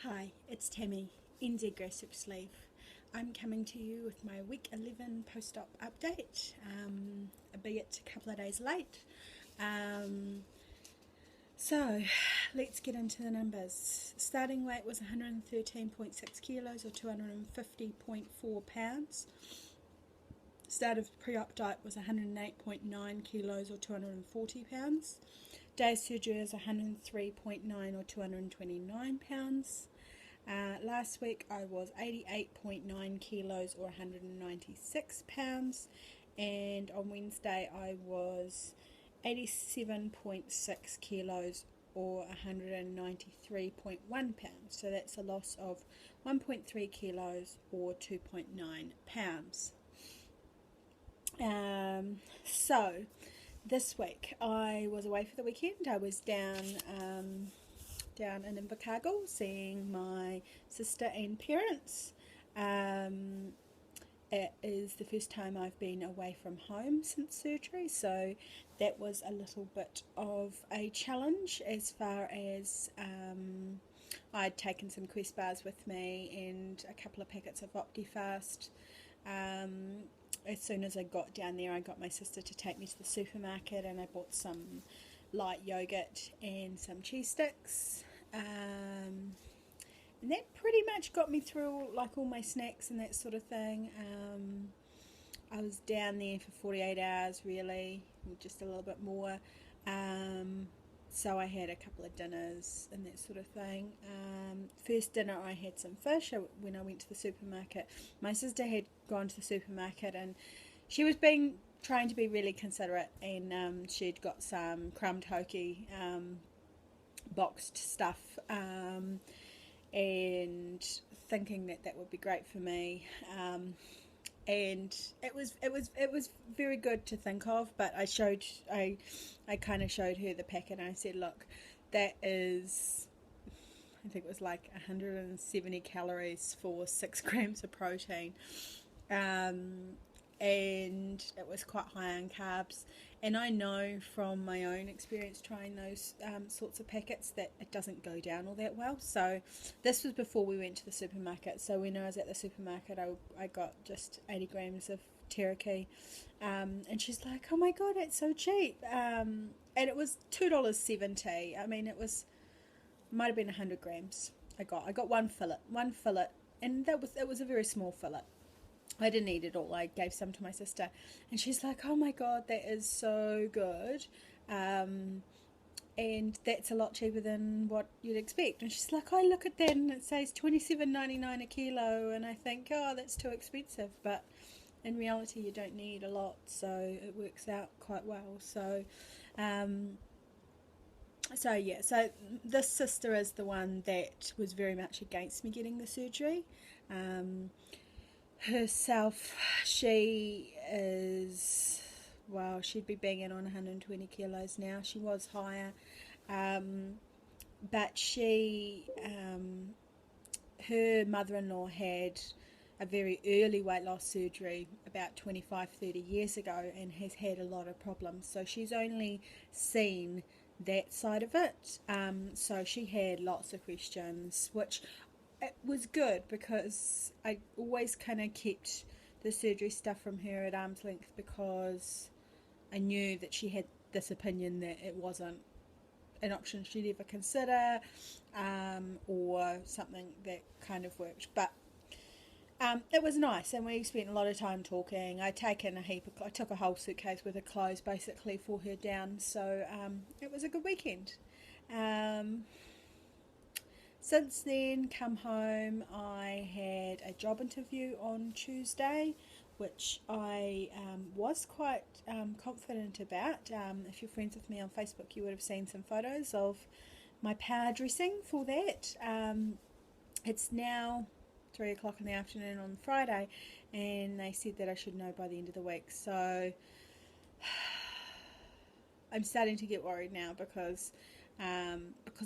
Hi, it's Tammy, NZ Graphic Sleeve. I'm coming to you with my week 11 post-op update, albeit a couple of days late. Um, so, let's get into the numbers. Starting weight was 113.6 kilos or 250.4 pounds. Start of pre-op diet was 108.9 kilos or 240 pounds. Day of surgery is 103.9 or 229 pounds. Last week I was 88.9 kilos or 196 pounds, and on Wednesday I was 87.6 kilos or 193.1 pounds. So that's a loss of 1.3 kilos or 2.9 pounds. So this week I was away for the weekend. I was down in Invercargill seeing my sister and parents. It is the first time I've been away from home since surgery, so that was a little bit of a challenge as far as I'd taken some Quest bars with me and a couple of packets of Optifast. As soon as I got down there, I got my sister to take me to the supermarket and I bought some light yogurt and some cheese sticks. And that pretty much got me through like all my snacks and that sort of thing. I was down there for 48 hours really, just a little bit more. So I had a couple of dinners and that sort of thing. First dinner I had some fish when I went to the supermarket. My sister had gone to the supermarket and she was trying to be really considerate, and she'd got some crumbed hoki, boxed stuff, and thinking that would be great for me. And it was very good to think of, but I kind of showed her the packet and I said, look, that is, I think it was like 170 calories for 6 grams of protein, and it was quite high on carbs. And I know from my own experience trying those sorts of packets that it doesn't go down all that well. So this was before we went to the supermarket. So when I was at the supermarket, I got just 80 grams of teriyaki. And she's like, oh my God, it's so cheap. And it was $2.70. I mean, might have been 100 grams. I got one fillet. And it was a very small fillet. I didn't eat it all. I gave some to my sister, and she's like, "Oh my God, that is so good, and that's a lot cheaper than what you'd expect." And she's like, "I look at that, and it says $27.99 a kilo, and I think, oh, that's too expensive." But in reality, you don't need a lot, so it works out quite well. So this sister is the one that was very much against me getting the surgery. Herself, she is, well, she'd be banging on 120 kilos now. She was higher, but her mother-in-law had a very early weight loss surgery about 25-30 years ago and has had a lot of problems, so she's only seen that side of it. So she had lots of questions, which it was good because I always kind of kept the surgery stuff from her at arm's length, because I knew that she had this opinion that it wasn't an option she'd ever consider, or something that kind of worked. But it was nice, and we spent a lot of time talking. I took a whole suitcase with her clothes basically for her down, so it was a good weekend. Since then, come home, I had a job interview on Tuesday, which I was quite confident about. If you're friends with me on Facebook, you would have seen some photos of my power dressing for that. It's now 3 o'clock in the afternoon on Friday, and they said that I should know by the end of the week. So I'm starting to get worried now because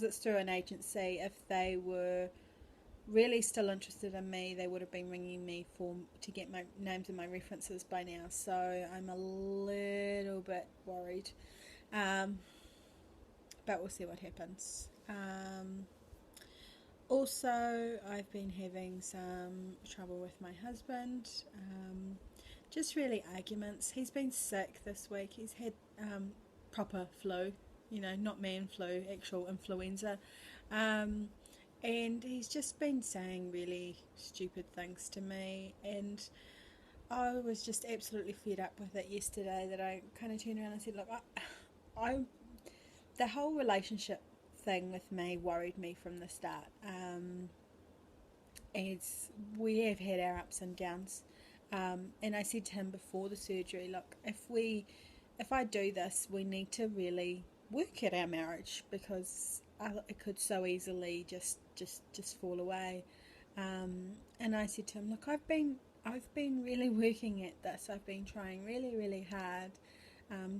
it's through an agency. If they were really still interested in me, they would have been ringing me to get my names and my references by now. So I'm a little bit worried, but we'll see what happens. Also, I've been having some trouble with my husband, just really arguments. He's been sick this week. He's had proper flu, not man flu, actual influenza. Um, and he's just been saying really stupid things to me, and I was just absolutely fed up with it yesterday that I kind of turned around and said, look, I the whole relationship thing with me worried me from the start. As we have had our ups and downs, and I said to him before the surgery, look, if I do this, we need to really work at our marriage, because it could so easily just fall away. And I said to him, look, I've been really working at this. I've been trying really, really hard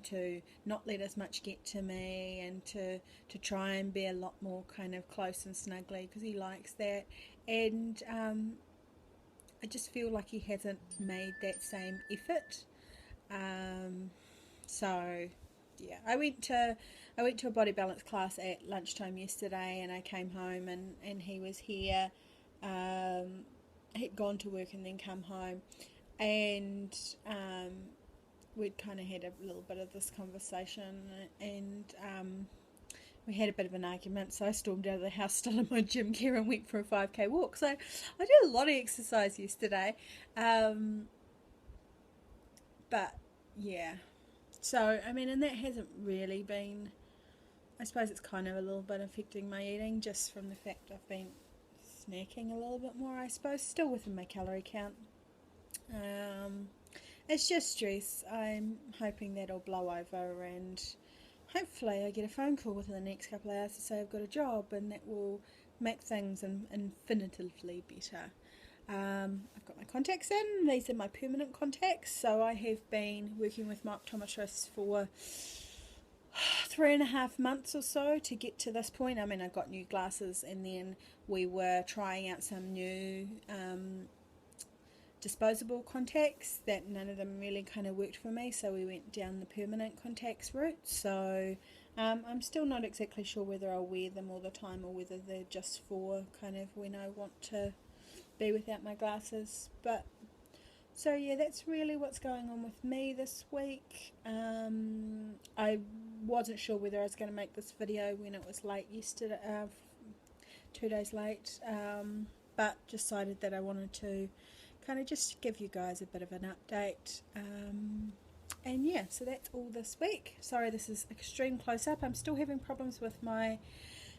to not let as much get to me, and to try and be a lot more kind of close and snuggly, because he likes that. And I just feel like he hasn't made that same effort. So yeah, I went to a body balance class at lunchtime yesterday, and I came home, and he was here. He'd gone to work and then come home, and we'd kind of had a little bit of this conversation, and we had a bit of an argument, so I stormed out of the house still in my gym gear and went for a 5k walk. So I did a lot of exercise yesterday, but yeah, so I mean, and that hasn't really been, I suppose it's kind of a little bit affecting my eating, just from the fact I've been snacking a little bit more, I suppose, still within my calorie count. It's just stress. I'm hoping that'll blow over, and hopefully I get a phone call within the next couple of hours to say I've got a job, and that will make things infinitively better. I've got my contacts in. These are my permanent contacts, so I have been working with my optometrist for 3.5 months or so to get to this point. I mean, I got new glasses, and then we were trying out some new disposable contacts that none of them really kind of worked for me, so we went down the permanent contacts route. So I'm still not exactly sure whether I'll wear them all the time, or whether they're just for kind of when I want to be without my glasses. But so yeah, that's really what's going on with me this week. I wasn't sure whether I was going to make this video when it was late yesterday, 2 days late, but decided that I wanted to kind of just give you guys a bit of an update. And yeah, so that's all this week. Sorry, this is extreme close-up. I'm still having problems with my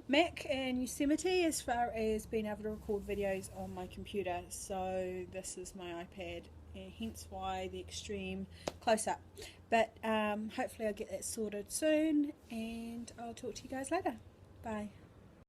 Mac and Yosemite as far as being able to record videos on my computer, so this is my iPad, and hence why the extreme close-up. But hopefully I'll get that sorted soon, and I'll talk to you guys later. Bye.